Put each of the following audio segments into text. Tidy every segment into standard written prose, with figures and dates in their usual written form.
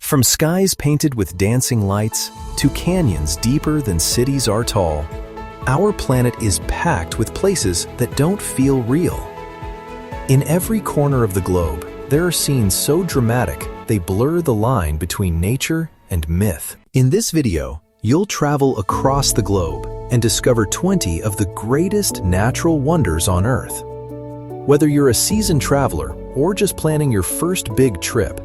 From skies painted with dancing lights to canyons deeper than cities are tall, our planet is packed with places that don't feel real. In every corner of the globe, there are scenes so dramatic they blur the line between nature and myth. In this video, you'll travel across the globe and discover 20 of the greatest natural wonders on Earth. Whether you're a seasoned traveler or just planning your first big trip,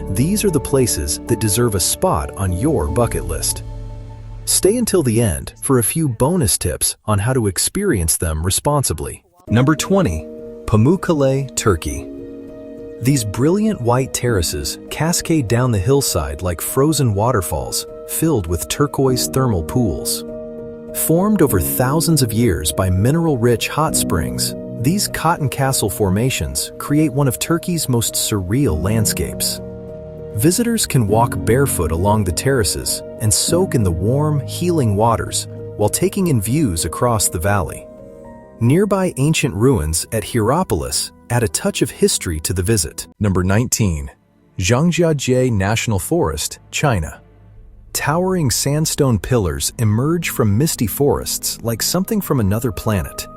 these are the places that deserve a spot on your bucket list. Stay until the end for a few bonus tips on how to experience them responsibly. Number 20. Pamukkale, Turkey. These brilliant white terraces cascade down the hillside like frozen waterfalls filled with turquoise thermal pools. Formed over thousands of years by mineral-rich hot springs, these cotton castle formations create one of Turkey's most surreal landscapes. Visitors can walk barefoot along the terraces and soak in the warm, healing waters while taking in views across the valley. Nearby ancient ruins at Hierapolis add a touch of history to the visit. Number 19. Zhangjiajie National Forest, China. Towering sandstone pillars emerge from misty forests like something from another planet.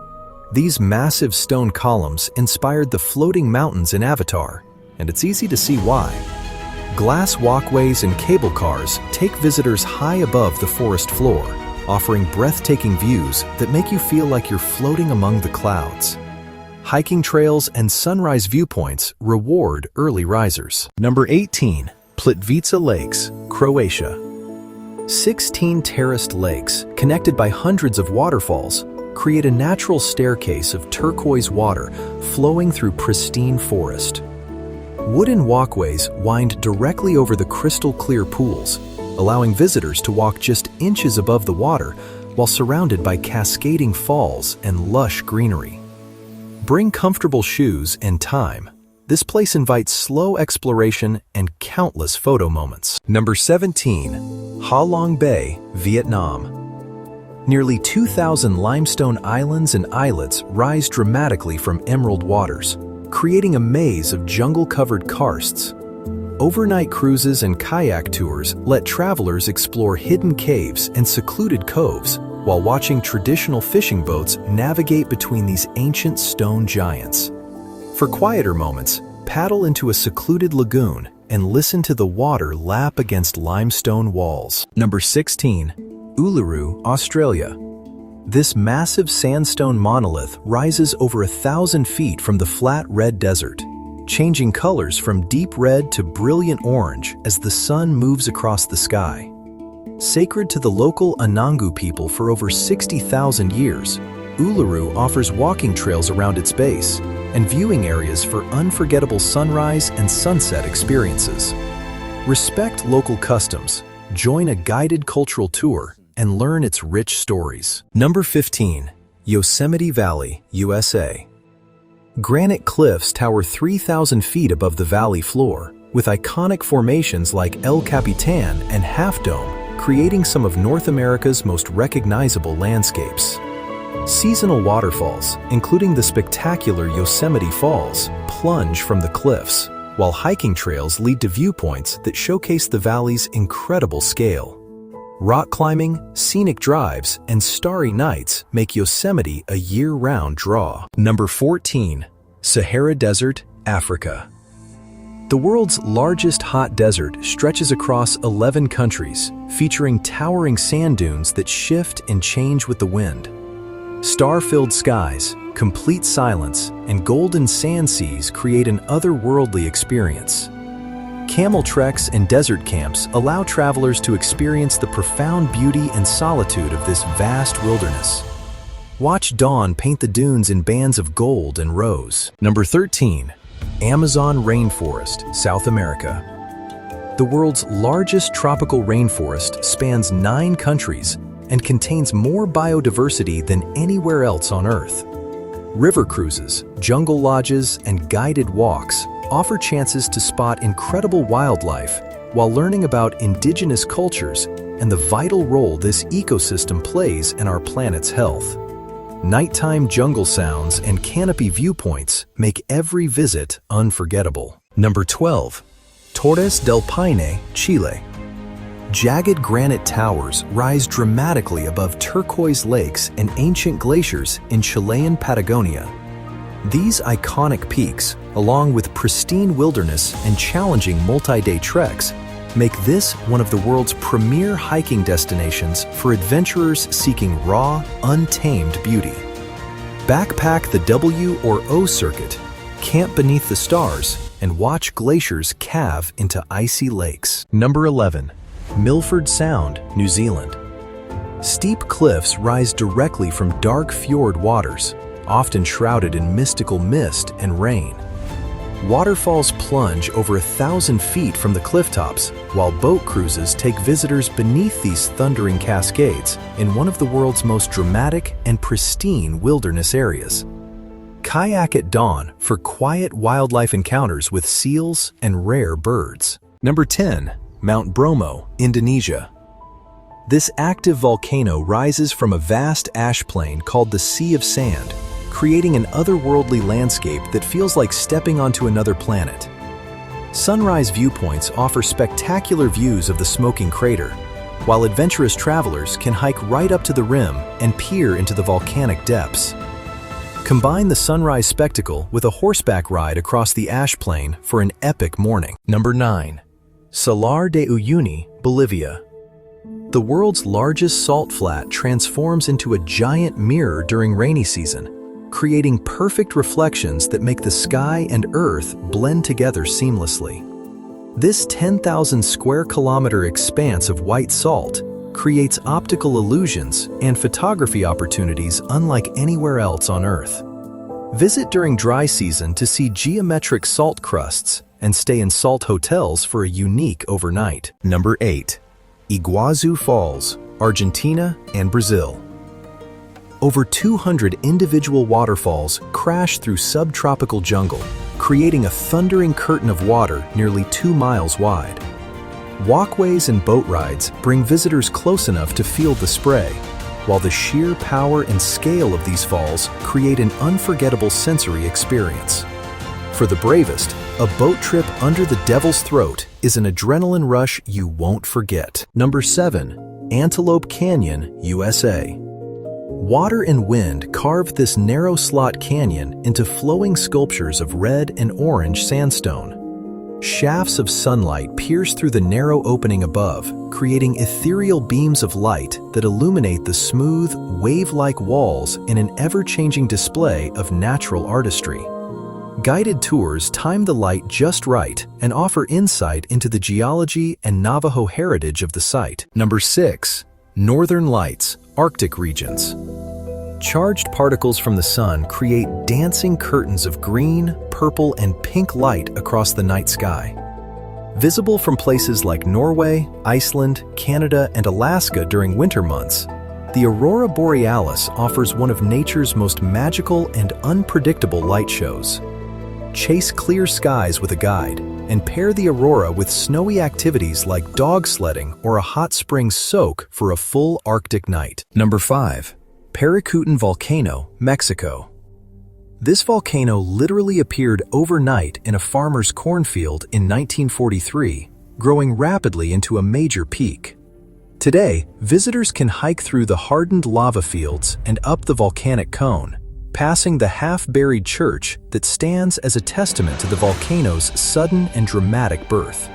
These massive stone columns inspired the floating mountains in Avatar, and it's easy to see why. Glass walkways and cable cars take visitors high above the forest floor, offering breathtaking views that make you feel like you're floating among the clouds. Hiking trails and sunrise viewpoints reward early risers. Number 18. Plitvice Lakes, Croatia. 16 terraced lakes, connected by hundreds of waterfalls, create a natural staircase of turquoise water flowing through pristine forest. Wooden walkways wind directly over the crystal-clear pools, allowing visitors to walk just inches above the water while surrounded by cascading falls and lush greenery. Bring comfortable shoes and time. This place invites slow exploration and countless photo moments. Number 17. Ha Long Bay, Vietnam. Nearly 2,000 limestone islands and islets rise dramatically from emerald waters, creating a maze of jungle-covered karsts. Overnight cruises and kayak tours let travelers explore hidden caves and secluded coves, while watching traditional fishing boats navigate between these ancient stone giants. For quieter moments, paddle into a secluded lagoon and listen to the water lap against limestone walls. Number 16. Uluru, Australia. This massive sandstone monolith rises over 1,000 feet from the flat red desert, changing colors from deep red to brilliant orange as the sun moves across the sky. Sacred to the local Anangu people for over 60,000 years, Uluru offers walking trails around its base and viewing areas for unforgettable sunrise and sunset experiences. Respect local customs, join a guided cultural tour, and learn its rich stories. Number 15. Yosemite Valley, USA. Granite cliffs tower 3,000 feet above the valley floor, with iconic formations like El Capitan and Half Dome, creating some of North America's most recognizable landscapes. Seasonal waterfalls, including the spectacular Yosemite Falls, plunge from the cliffs, while hiking trails lead to viewpoints that showcase the valley's incredible scale. Rock climbing, scenic drives, and starry nights make Yosemite a year-round draw. Number 14. Sahara Desert, Africa. The world's largest hot desert stretches across 11 countries, featuring towering sand dunes that shift and change with the wind. Star-filled skies, complete silence, and golden sand seas create an otherworldly experience. Camel treks and desert camps allow travelers to experience the profound beauty and solitude of this vast wilderness. Watch dawn paint the dunes in bands of gold and rose. Number 13. Amazon Rainforest, South America. The world's largest tropical rainforest spans 9 countries and contains more biodiversity than anywhere else on Earth. River cruises, jungle lodges, and guided walks offer chances to spot incredible wildlife while learning about indigenous cultures and the vital role this ecosystem plays in our planet's health. Nighttime jungle sounds and canopy viewpoints make every visit unforgettable. Number 12. Torres del Paine, Chile. Jagged granite towers rise dramatically above turquoise lakes and ancient glaciers in Chilean Patagonia. These iconic peaks, along with pristine wilderness and challenging multi-day treks, make this one of the world's premier hiking destinations for adventurers seeking raw, untamed beauty. Backpack the W or O circuit, camp beneath the stars, and watch glaciers calve into icy lakes. Number 11. Milford Sound, New Zealand. Steep cliffs rise directly from dark fjord waters, often shrouded in mystical mist and rain. Waterfalls plunge over 1,000 feet from the clifftops, while boat cruises take visitors beneath these thundering cascades in one of the world's most dramatic and pristine wilderness areas. Kayak at dawn for quiet wildlife encounters with seals and rare birds. Number 10. Mount Bromo, Indonesia. This active volcano rises from a vast ash plain called the Sea of Sand, creating an otherworldly landscape that feels like stepping onto another planet. Sunrise viewpoints offer spectacular views of the smoking crater, while adventurous travelers can hike right up to the rim and peer into the volcanic depths. Combine the sunrise spectacle with a horseback ride across the ash plain for an epic morning. Number 9. Salar de Uyuni, Bolivia. The world's largest salt flat transforms into a giant mirror during rainy season, creating perfect reflections that make the sky and earth blend together seamlessly. This 10,000 square kilometer expanse of white salt creates optical illusions and photography opportunities unlike anywhere else on Earth. Visit during dry season to see geometric salt crusts and stay in salt hotels for a unique overnight. Number 8. Iguazu Falls, Argentina and Brazil. Over 200 individual waterfalls crash through subtropical jungle, creating a thundering curtain of water nearly 2 miles wide. Walkways and boat rides bring visitors close enough to feel the spray, while the sheer power and scale of these falls create an unforgettable sensory experience. For the bravest, a boat trip under the Devil's Throat is an adrenaline rush you won't forget. Number 7. Antelope Canyon, USA. Water and wind carved this narrow slot canyon into flowing sculptures of red and orange sandstone. Shafts of sunlight pierce through the narrow opening above, creating ethereal beams of light that illuminate the smooth, wave-like walls in an ever-changing display of natural artistry. Guided tours time the light just right and offer insight into the geology and Navajo heritage of the site. Number 6. Northern Lights, Arctic regions. Charged particles from the sun create dancing curtains of green, purple, and pink light across the night sky. Visible from places like Norway, Iceland, Canada, and Alaska during winter months, the Aurora Borealis offers one of nature's most magical and unpredictable light shows. Chase clear skies with a guide, and pair the aurora with snowy activities like dog sledding or a hot spring soak for a full Arctic night. Number 5. Paricutin Volcano, Mexico. This volcano literally appeared overnight in a farmer's cornfield in 1943, growing rapidly into a major peak. Today, visitors can hike through the hardened lava fields and up the volcanic cone, passing the half-buried church that stands as a testament to the volcano's sudden and dramatic birth.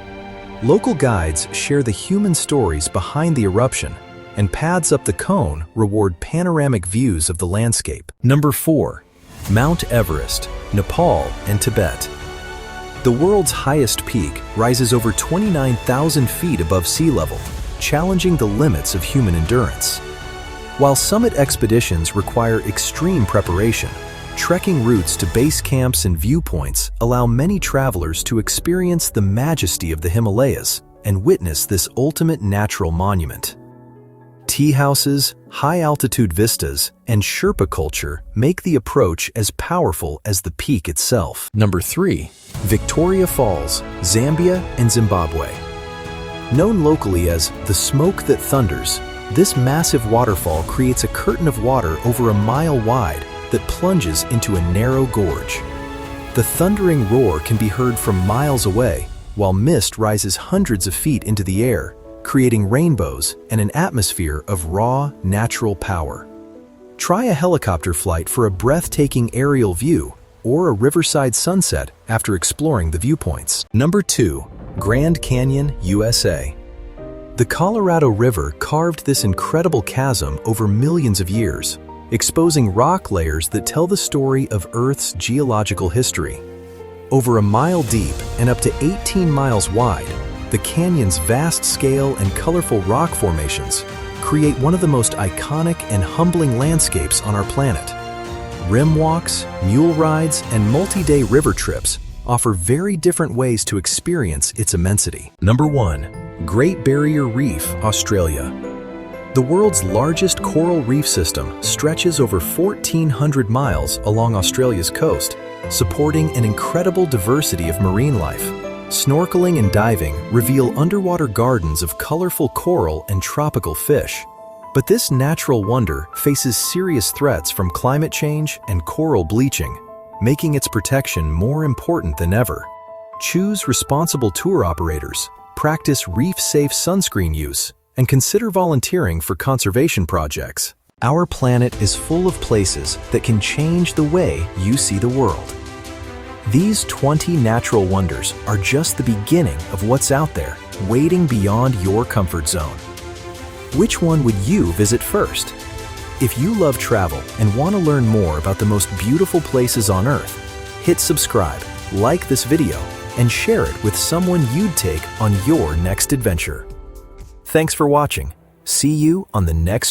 Local guides share the human stories behind the eruption, and paths up the cone reward panoramic views of the landscape. Number 4. Mount Everest, Nepal and Tibet. The world's highest peak rises over 29,000 feet above sea level, challenging the limits of human endurance. While summit expeditions require extreme preparation, trekking routes to base camps and viewpoints allow many travelers to experience the majesty of the Himalayas and witness this ultimate natural monument. Tea houses, high-altitude vistas, and Sherpa culture make the approach as powerful as the peak itself. Number 3. Victoria Falls, Zambia and Zimbabwe. Known locally as the Smoke That Thunders, this massive waterfall creates a curtain of water over a mile wide that plunges into a narrow gorge. The thundering roar can be heard from miles away, while mist rises hundreds of feet into the air, creating rainbows and an atmosphere of raw, natural power. Try a helicopter flight for a breathtaking aerial view or a riverside sunset after exploring the viewpoints. Number 2. Grand Canyon, USA. The Colorado River carved this incredible chasm over millions of years, exposing rock layers that tell the story of Earth's geological history. Over a mile deep and up to 18 miles wide, the canyon's vast scale and colorful rock formations create one of the most iconic and humbling landscapes on our planet. Rim walks, mule rides, and multi-day river trips offer very different ways to experience its immensity. Number 1. Great Barrier Reef, Australia. The world's largest coral reef system stretches over 1,400 miles along Australia's coast, supporting an incredible diversity of marine life. Snorkeling and diving reveal underwater gardens of colorful coral and tropical fish. But this natural wonder faces serious threats from climate change and coral bleaching, making its protection more important than ever. Choose responsible tour operators, practice reef-safe sunscreen use, and consider volunteering for conservation projects. Our planet is full of places that can change the way you see the world. These 20 natural wonders are just the beginning of what's out there, waiting beyond your comfort zone. Which one would you visit first? If you love travel and want to learn more about the most beautiful places on Earth, hit subscribe, like this video, and share it with someone you'd take on your next adventure. Thanks for watching. See you on the next